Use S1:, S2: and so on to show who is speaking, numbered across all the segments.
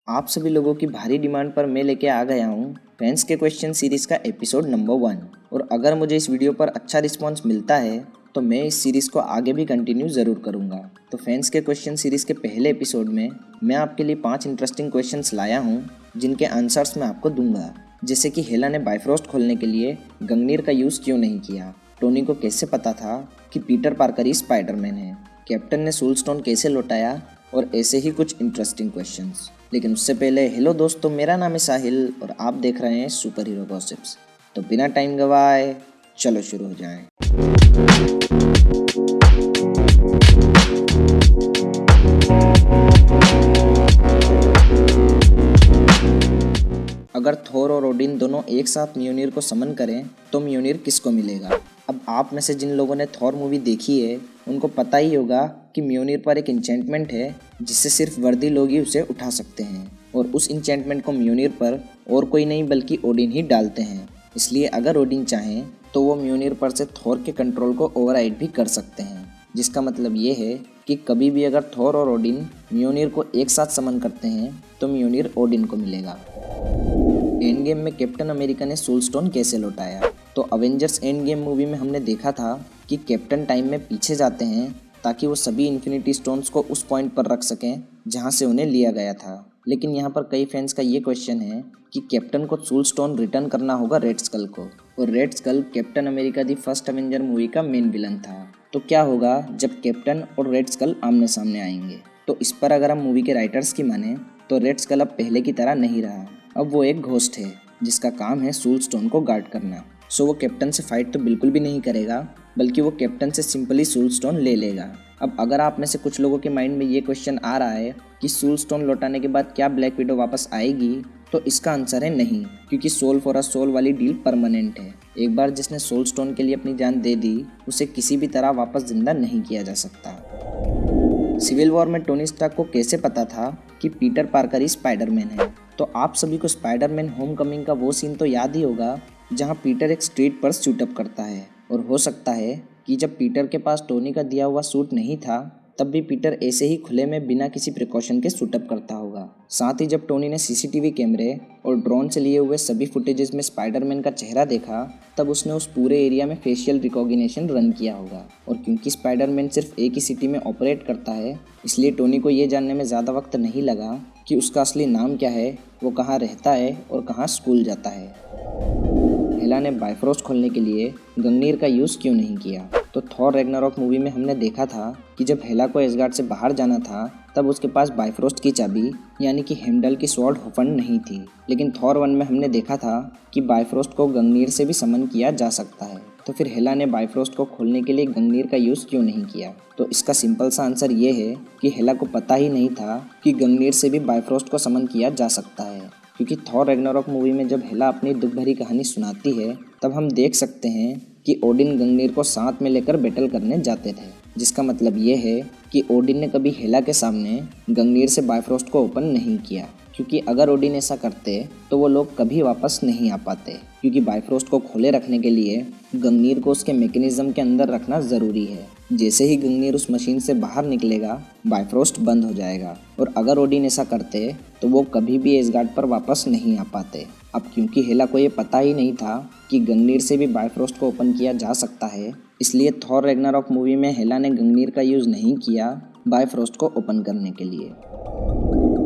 S1: आप सभी लोगों की भारी डिमांड पर मैं लेके आ गया हूँ फैंस के क्वेश्चन सीरीज़ का एपिसोड नंबर 1। और अगर मुझे इस वीडियो पर अच्छा रिस्पांस मिलता है तो मैं इस सीरीज़ को आगे भी कंटिन्यू ज़रूर करूँगा। तो फैंस के क्वेश्चन सीरीज़ के पहले एपिसोड में मैं आपके लिए 5 इंटरेस्टिंग क्वेश्चंस लाया हूँ जिनके आंसर्स मैं आपको दूंगा। जैसे कि हेला ने बाइफ्रोस्ट खोलने के लिए गंगनीर का यूज़ क्यों नहीं किया, टोनी को कैसे पता था कि पीटर पार्कर ही स्पाइडरमैन है, कैप्टन ने सोल स्टोन कैसे लौटाया, और ऐसे ही कुछ इंटरेस्टिंग क्वेश्चंस। लेकिन उससे पहले हेलो दोस्तों, मेरा नाम है साहिल और आप देख रहे हैं सुपर हीरो गॉसिप्स। तो बिना टाइम गवाए चलो शुरू हो जाएं। अगर थोर और ओडिन दोनों एक साथ म्योनिर को समन करें तो म्योनिर किसको मिलेगा? अब आप में से जिन लोगों ने थॉर मूवी देखी है उनको पता ही होगा कि म्योनिर पर एक इंचेंटमेंट है जिससे सिर्फ वर्दी लोग ही उसे उठा सकते हैं, और उस इंचेंटमेंट को म्योनिर पर और कोई नहीं बल्कि ओडिन ही डालते हैं। इसलिए अगर ओडिन चाहें तो वो म्योनिर पर से थॉर के कंट्रोल को ओवरराइड भी कर सकते हैं, जिसका मतलब ये है कि कभी भी अगर थॉर और ओडिन म्योनिर को एक साथ समन करते हैं तो म्योनिर ओडिन को मिलेगा। एंड गेम में कैप्टन अमेरिका ने सोल स्टोन कैसे लौटाया? तो अवेंजर्स एंड गेम मूवी में हमने देखा था कि कैप्टन टाइम में पीछे जाते हैं ताकि वो सभी इन्फिनिटी स्टोन्स को उस पॉइंट पर रख सकें जहां से उन्हें लिया गया था। लेकिन यहाँ पर कई फैंस का ये क्वेश्चन है कि कैप्टन को सोल स्टोन रिटर्न करना होगा रेड स्कल को, और Red Skull Captain America the First Avenger movie का मेन विलन था। तो क्या होगा जब कैप्टन और रेड स्कल आमने सामने आएंगे? तो इस पर अगर हम मूवी के राइटर्स की माने तो रेड स्कल अब पहले की तरह नहीं रहा। अब वो एक घोस्ट है जिसका काम है सोल स्टोन को गार्ड करना। सो वो कैप्टन से फाइट तो बिल्कुल भी नहीं करेगा, बल्कि वो कैप्टन से सिंपली सोल स्टोन ले लेगा। अब अगर आप में से कुछ लोगों के माइंड में ये क्वेश्चन आ रहा है कि सोल स्टोन लौटाने के बाद क्या ब्लैक विडो वापस आएगी, तो इसका आंसर है नहीं, क्योंकि सोल फॉर अ सोल वाली डील परमानेंट है। एक बार जिसने सोल स्टोन के लिए अपनी जान दे दी उसे किसी भी तरह वापस जिंदा नहीं किया जा सकता। सिविल वॉर में टोनी स्टार्क को कैसे पता था कि पीटर पार्कर ही स्पाइडरमैन है? तो आप सभी को स्पाइडरमैन होमकमिंग का वो सीन तो याद ही होगा जहां पीटर एक स्ट्रीट पर सूटअप करता है, और हो सकता है कि जब पीटर के पास टोनी का दिया हुआ सूट नहीं था तब भी पीटर ऐसे ही खुले में बिना किसी प्रिकॉशन के सूटअप करता होगा। साथ ही जब टोनी ने सीसीटीवी कैमरे और ड्रोन से लिए हुए सभी फुटेजेस में स्पाइडरमैन का चेहरा देखा तब उसने उस पूरे एरिया में फेशियल रिकॉग्निशन रन किया होगा। और क्योंकि स्पाइडरमैन सिर्फ एक ही सिटी में ऑपरेट करता है, इसलिए टोनी को ये जानने में ज़्यादा वक्त नहीं लगा कि उसका असली नाम क्या है, वो कहाँ रहता है और कहाँ स्कूल जाता है। हेला ने बाइफ्रोस्ट खोलने के लिए गंगनीर का यूज़ क्यों नहीं किया? तो थॉर रैग्नारॉक मूवी में हमने देखा था कि जब हेला को एसगार्ड से बाहर जाना था तब उसके पास बाइफ्रोस्ट की चाबी यानी कि हेमडल की स्वॉर्ड होफंड नहीं थी। लेकिन थॉर 1 में हमने देखा था कि बाइफ्रोस्ट को गंगनीर से भी समन किया जा सकता है। तो फिर हेला ने बाइफ्रोस्ट को खोलने के लिए गंगनीर का यूज़ क्यों नहीं किया? तो इसका सिंपल सा आंसर ये है कि हेला को पता ही नहीं था कि गंगनीर से भी बाइफ्रोस्ट को समन किया जा सकता है। क्योंकि थॉर रैग्नारॉक मूवी में जब हेला अपनी दुख भरी कहानी सुनाती है तब हम देख सकते हैं कि ओडिन गंगनीर को साथ में लेकर बैटल करने जाते थे, जिसका मतलब ये है कि ओडिन ने कभी हेला के सामने गंगनीर से बाइफ्रोस्ट को ओपन नहीं किया, क्योंकि अगर ओडिन ऐसा करते तो वो लोग कभी वापस नहीं आ पाते। क्योंकि बाइफ्रोस्ट को खोले रखने के लिए गंगनीर को उसके मैकेनिज्म के अंदर रखना ज़रूरी है। जैसे ही गंगनीर उस मशीन से बाहर निकलेगा बाइफ्रोस्ट बंद हो जाएगा, और अगर ओडिन ऐसा करते तो वो कभी भी एसगार्ड पर वापस नहीं आ पाते। अब क्योंकि हेला को ये पता ही नहीं था कि गंगनीर से भी बाइफ्रोस्ट को ओपन किया जा सकता है, इसलिए थॉर रैग्नारॉक मूवी में हेला ने गंगनीर का यूज़ नहीं किया बाइफ्रोस्ट को ओपन करने के लिए।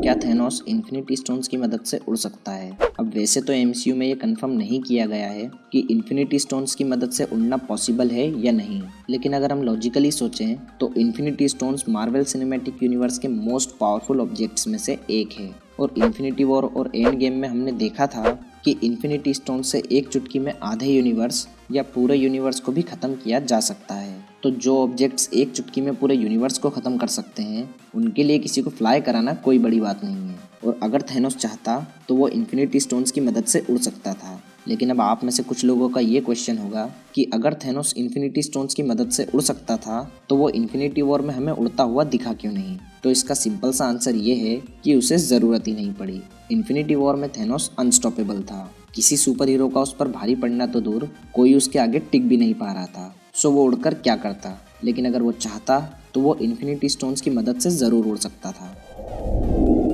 S1: क्या थैनोस इन्फिनिटी स्टोन्स की मदद से उड़ सकता है? अब वैसे तो एमसीयू में ये कंफर्म नहीं किया गया है कि इन्फिनिटी स्टोन्स की मदद से उड़ना पॉसिबल है या नहीं, लेकिन अगर हम लॉजिकली सोचें तो infinity stones Marvel cinematic universe के मोस्ट पावरफुल ऑब्जेक्ट्स में से एक है, और इन्फिनिटी वॉर और एंड गेम में हमने देखा था कि इन्फिनिटी स्टोन से एक चुटकी में आधे यूनिवर्स या पूरे यूनिवर्स को भी ख़त्म किया जा सकता है। तो जो ऑब्जेक्ट्स एक चुटकी में पूरे यूनिवर्स को ख़त्म कर सकते हैं उनके लिए किसी को फ्लाई कराना कोई बड़ी बात नहीं है। और अगर थैनोस चाहता तो वो इन्फिनिटी स्टोन्स की मदद से उड़ सकता था। लेकिन अब आप में से कुछ लोगों का ये क्वेश्चन होगा कि अगर थैनोस इन्फिनिटी स्टोन्स की मदद से उड़ सकता था तो वो इन्फिनिटी वॉर में हमें उड़ता हुआ दिखा क्यों नहीं? तो इसका सिंपल सा आंसर ये है कि उसे ज़रूरत ही नहीं पड़ी। इन्फिनिटी वॉर में थैनोस अनस्टॉपेबल था, किसी सुपर हीरो का उस पर भारी पड़ना तो दूर, कोई उसके आगे टिक भी नहीं पा रहा था। सो वो उड़कर क्या करता? लेकिन अगर वो चाहता तो वो इन्फिनिटी स्टोन्स की मदद से ज़रूर उड़ सकता था।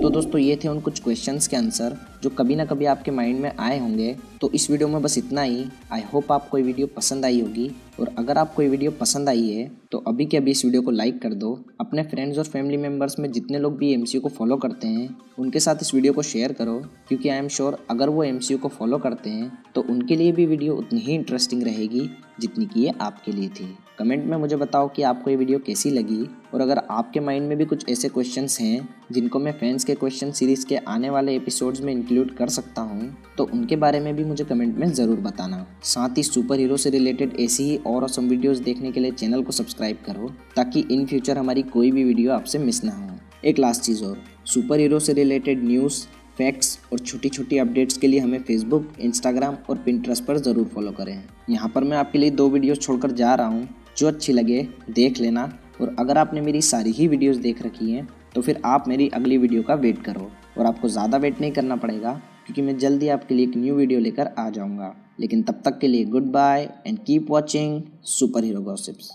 S1: तो दोस्तों ये थे उन कुछ क्वेश्चंस के आंसर जो कभी ना कभी आपके माइंड में आए होंगे। तो इस वीडियो में बस इतना ही। आई होप आपको ये वीडियो पसंद आई होगी, और अगर आपको ये वीडियो पसंद आई है तो अभी के अभी इस वीडियो को लाइक कर दो। अपने फ्रेंड्स और फैमिली मेम्बर्स में जितने लोग भी एमसीयू को फॉलो करते हैं उनके साथ इस वीडियो को शेयर करो, क्योंकि आई एम श्योर अगर वो एमसीयू को फॉलो करते हैं तो उनके लिए भी वीडियो उतनी ही इंटरेस्टिंग रहेगी जितनी कि ये आपके लिए थी। कमेंट में मुझे बताओ कि आपको ये वीडियो कैसी लगी, और अगर आपके माइंड में भी कुछ ऐसे क्वेश्चंस हैं जिनको मैं फैंस के क्वेश्चन सीरीज़ के आने वाले एपिसोड्स में इंक्लूड कर सकता हूं, तो उनके बारे में भी मुझे कमेंट में ज़रूर बताना। साथ ही सुपर हीरो से रिलेटेड ऐसी ही और ऑसम वीडियोस देखने के लिए चैनल को सब्सक्राइब करो, ताकि इन फ्यूचर हमारी कोई भी वीडियो आपसे मिस ना हो। एक लास्ट चीज़ और, सुपर हीरो से रिलेटेड न्यूज़, फैक्ट्स और छोटी छोटी अपडेट्स के लिए हमें फेसबुक, इंस्टाग्राम और पिंटरेस्ट पर ज़रूर फॉलो करें। यहाँ पर मैं आपके लिए 2 वीडियोस छोड़कर जा रहा हूँ, जो अच्छी लगे देख लेना। और अगर आपने मेरी सारी ही वीडियोस देख रखी हैं तो फिर आप मेरी अगली वीडियो का वेट करो, और आपको ज़्यादा वेट नहीं करना पड़ेगा, क्योंकि मैं जल्दी आपके लिए एक न्यू वीडियो लेकर आ जाऊँगा। लेकिन तब तक के लिए goodbye and keep watching superhero gossips.